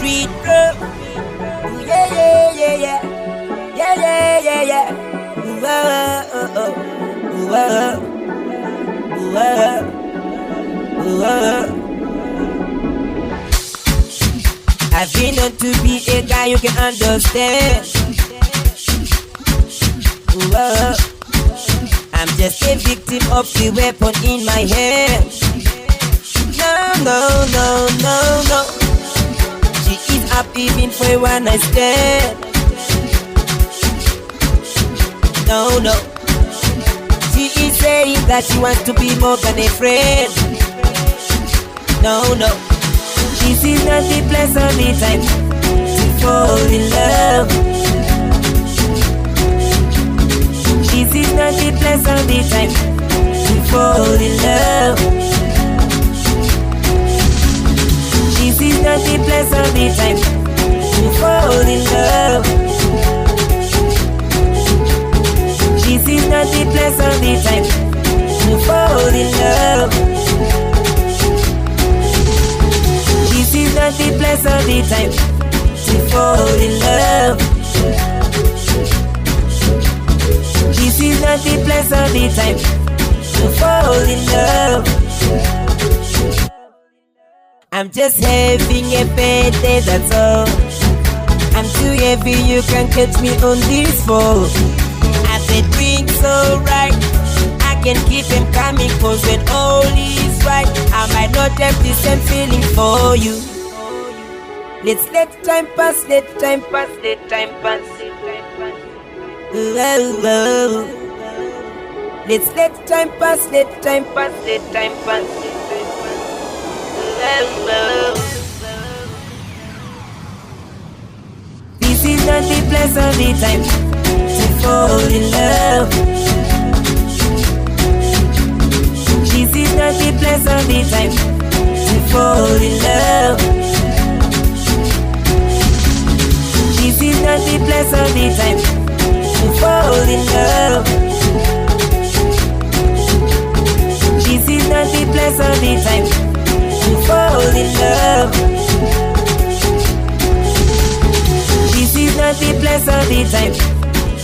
beat, bro. Ooh, yeah, yeah, yeah, yeah. Yeah, yeah, yeah, yeah. Ooh, oh, oh, oh. Ooh, oh, ooh, oh. Ooh, oh. I've been known to be a guy you can understand. Ooh, oh. I'm just a victim of the weapon in my hand. No, no, no, no, no. She is up even for a one night stand. No, no. She is saying that she wants to be more than a friend. No, no. This is not the place or the time to fall in love. This is not the place or the time to fall in love. This is not the place or the time to fall in love. This is not the place or the time to fall in love. This is not the place or the time to fall in love. This is not the place or the time to fall in love. I'm just having a bad day, that's all. I'm too heavy, you can catch me on this fall. I said drink so right, I can keep them coming, cause when all is right, I might not have the same feeling for you. Let's let time pass, let time pass, let time pass. Whoa, whoa. Let's let time pass, let time pass, let time pass. Whoa, whoa. This is not the place or the time to fall in love. This is not the place or the time to fall in love. This is not the place or the time to fall in love. This is not the place or the time to fall in love. This is not the place or the time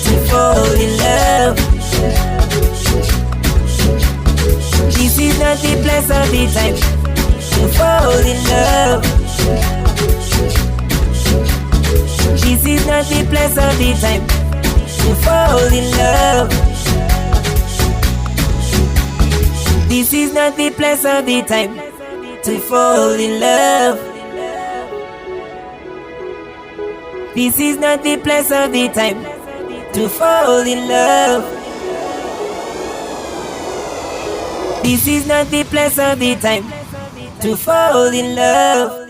to fall in love. This is not the place or the time to fall in love. This is not the place or the time to fall in love. This is not the place or the time to fall in love. This is not the place or the time to fall in love. This is not the place or the time to fall in love.